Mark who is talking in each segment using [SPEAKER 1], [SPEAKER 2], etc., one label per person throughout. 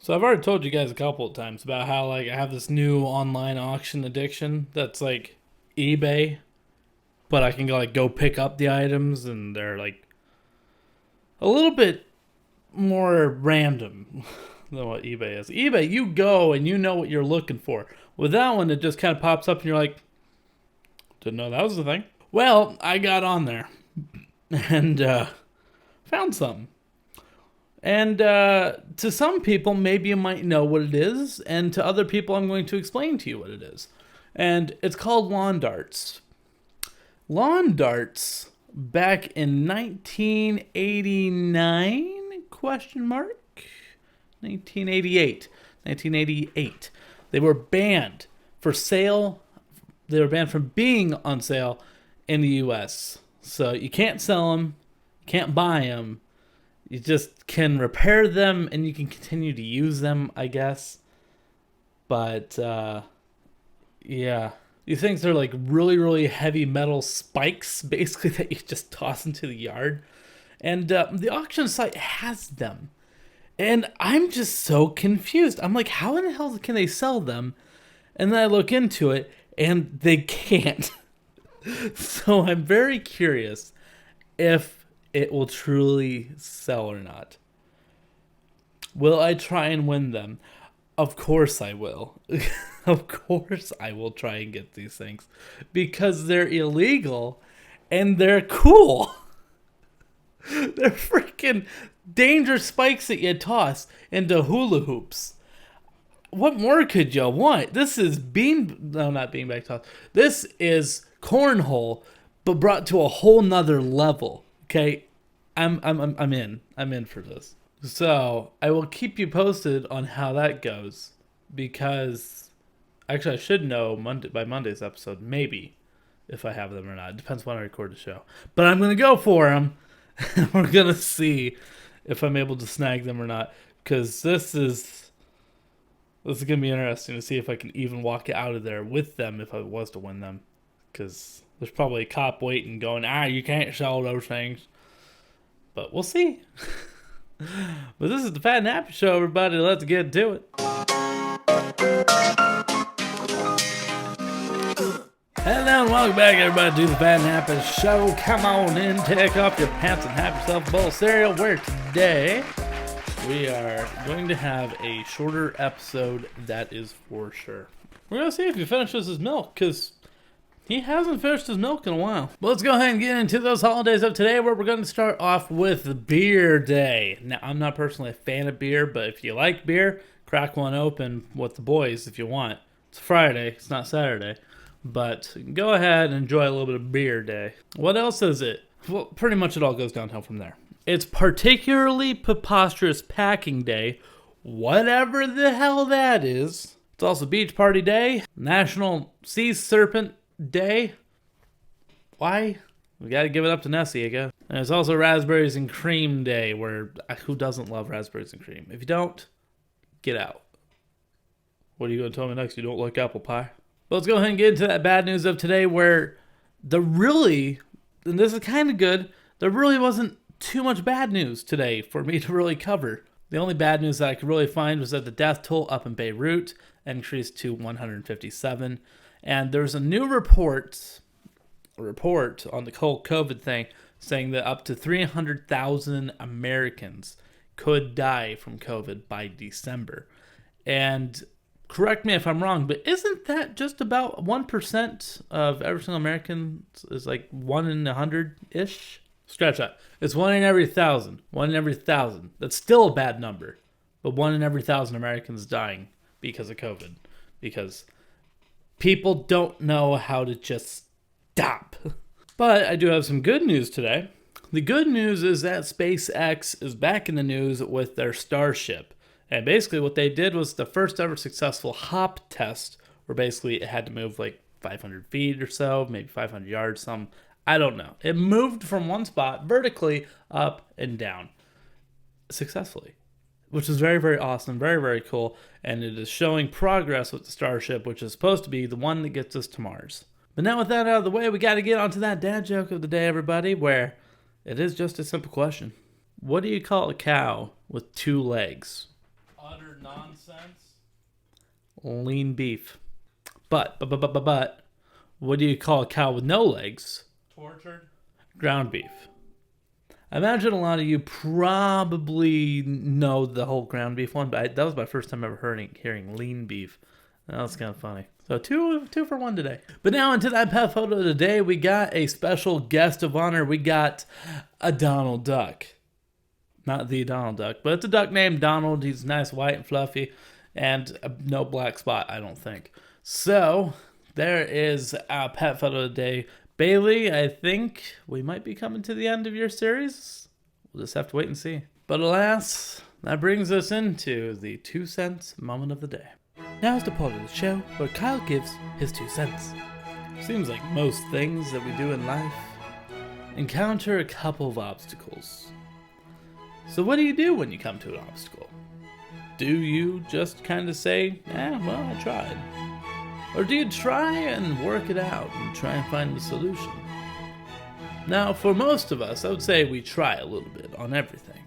[SPEAKER 1] So I've already told you guys a couple of times about how like I have this new online auction addiction that's like eBay, but I can go pick up the items and they're like a little bit more random than what eBay is. eBay, you go and you know what you're looking for. With that one, it just kind of pops up and you're like, didn't know that was the thing. Well, I got on there and found something. And to some people, maybe you might know what it is, and to other people, I'm going to explain to you what it is. And it's called lawn darts. Lawn darts, back in 1989, question mark? 1988. 1988. They were banned for sale. They were banned from being on sale in the U.S. So you can't sell them, you can't buy them. You just can repair them and you can continue to use them, I guess. But, yeah. These things are like really, really heavy metal spikes, basically, that you just toss into the yard. And the auction site has them. And I'm just so confused. I'm like, how in the hell can they sell them? And then I look into it, and they can't. So I'm very curious if it will truly sell or not. Will I try and win them? Of course I will. Of course I will try and get these things. Because they're illegal and they're cool. They're freaking dangerous spikes that you toss into hula hoops. What more could you want? This is not beanbag toss. This is cornhole, but brought to a whole nother level. Okay, I'm in. I'm in for this. So I will keep you posted on how that goes, because actually I should know by Monday's episode, maybe, if I have them or not. It depends when I record the show. But I'm gonna go for them. We're gonna see if I'm able to snag them or not, because this is gonna be interesting to see if I can even walk out of there with them if I was to win them, because there's probably a cop waiting going, you can't sell those things. But we'll see. But this is the Fat and Happy Show, everybody. Let's get to it. Hello and welcome back, everybody, to the Fat and Happy Show. Come on in, take off your pants and have yourself a bowl of cereal, where today we are going to have a shorter episode, that is for sure. We're going to see if he finishes his milk, because he hasn't finished his milk in a while. But let's go ahead and get into those holidays of today, where we're going to start off with Beer Day. Now, I'm not personally a fan of beer, but if you like beer, crack one open with the boys if you want. It's Friday, it's not Saturday. But go ahead and enjoy a little bit of Beer Day. What else is it? Well, pretty much it all goes downhill from there. It's Particularly Preposterous Packing Day, whatever the hell that is. It's also Beach Party Day, National Sea Serpent Day. Why? We gotta give it up to Nessie, I guess. And it's also Raspberries and Cream Day, where who doesn't love raspberries and cream? If you don't, get out. What are you gonna tell me next? You don't like apple pie? But let's go ahead and get into that bad news of today, where and this is kind of good, there really wasn't too much bad news today for me to really cover. The only bad news that I could really find was that the death toll up in Beirut increased to 157. And there's a new report on the whole COVID thing saying that up to 300,000 Americans could die from COVID by December. And correct me if I'm wrong, but isn't that just about 1% of every single American? Is like 1 in 100-ish? Scratch that. It's 1 in every 1,000. 1 in every 1,000. That's still a bad number. But 1 in every 1,000 Americans dying because of COVID. Because people don't know how to just stop. But I do have some good news today. The good news is that SpaceX is back in the news with their Starship. And basically what they did was the first ever successful hop test, where basically it had to move like 500 feet or so, maybe 500 yards, some. I don't know. It moved from one spot vertically up and down successfully, which is very, very awesome, very, very cool. And it is showing progress with the Starship, which is supposed to be the one that gets us to Mars. But now with that out of the way, we got to get onto that dad joke of the day, everybody, where it is just a simple question. What do you call a cow with 2 legs? utter nonsense. Lean beef. But, what do you call a cow with no legs? Tortured? Ground beef. I imagine a lot of you probably know the whole ground beef one, but that was my first time ever hearing lean beef. That was kind of funny. So two for one today. But now into that pet photo today, we got a special guest of honor. We got a Donald Duck. Not the Donald Duck, but it's a duck named Donald. He's nice, white, and fluffy, and no black spot, I don't think. So there is our pet photo today. Bailey, I think we might be coming to the end of your series. We'll just have to wait and see. But alas, that brings us into the 2 cents moment of the day. Now's the part of the show where Kyle gives his 2 cents. Seems like most things that we do in life encounter a couple of obstacles. So what do you do when you come to an obstacle? Do you just kind of say, well, I tried? Or do you try and work it out and try and find the solution? Now, for most of us, I would say we try a little bit on everything.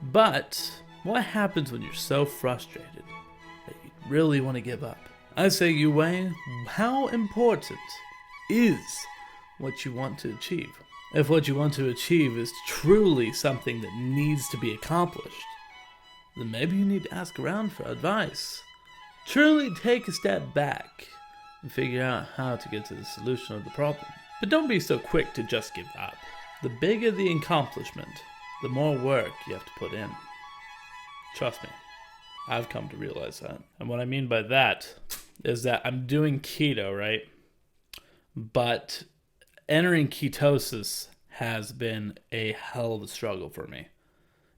[SPEAKER 1] But what happens when you're so frustrated that you really want to give up? I say you weigh how important is what you want to achieve. If what you want to achieve is truly something that needs to be accomplished, then maybe you need to ask around for advice. Truly take a step back and figure out how to get to the solution of the problem. But don't be so quick to just give up. The bigger the accomplishment, the more work you have to put in. Trust me, I've come to realize that. And what I mean by that is that I'm doing keto, right? But entering ketosis has been a hell of a struggle for me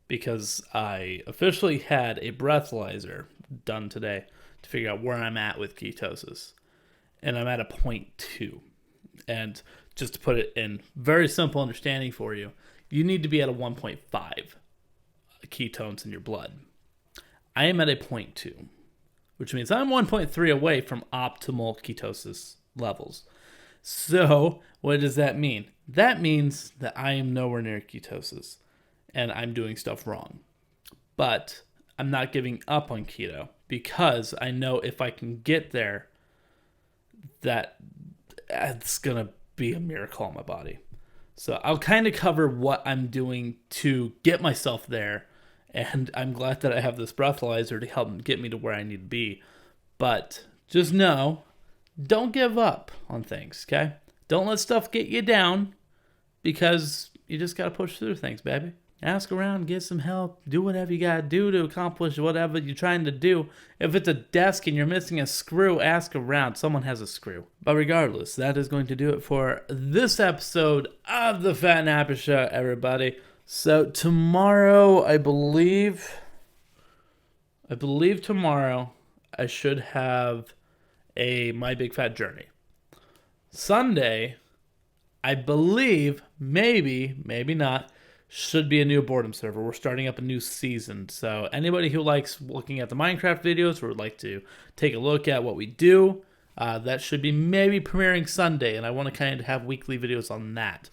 [SPEAKER 1] because I officially had a breathalyzer done today to figure out where I'm at with ketosis. And I'm at a 0.2. And just to put it in very simple understanding for you, you need to be at a 1.5 ketones in your blood. I am at a 0.2, which means I'm 1.3 away from optimal ketosis levels. So what does that mean? That means that I am nowhere near ketosis and I'm doing stuff wrong. But I'm not giving up on keto because I know if I can get there, that it's going to be a miracle on my body. So I'll kind of cover what I'm doing to get myself there. And I'm glad that I have this breathalyzer to help get me to where I need to be. But just know, don't give up on things, okay? Don't let stuff get you down because you just got to push through things, baby. Ask around, get some help, do whatever you got to do to accomplish whatever you're trying to do. If it's a desk and you're missing a screw, ask around. Someone has a screw. But regardless, that is going to do it for this episode of the Fat and Happy Show, everybody. So tomorrow, I believe tomorrow I should have a My Big Fat Journey. Sunday, I believe, maybe not, should be a new boredom server. We're starting up a new season. So anybody who likes looking at the Minecraft videos or would like to take a look at what we do, that should be maybe premiering Sunday. And I want to kind of have weekly videos on that.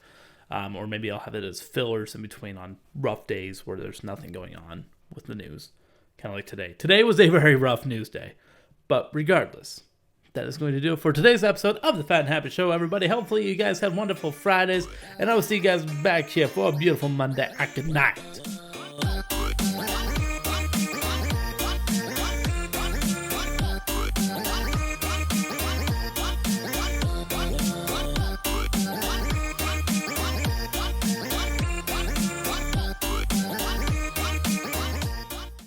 [SPEAKER 1] Or maybe I'll have it as fillers in between on rough days where there's nothing going on with the news. Kind of like today. Today was a very rough news day. But regardless, that is going to do it for today's episode of the Fat and Happy Show, everybody. Hopefully you guys have wonderful Fridays, and I will see you guys back here for a beautiful Monday. Good night.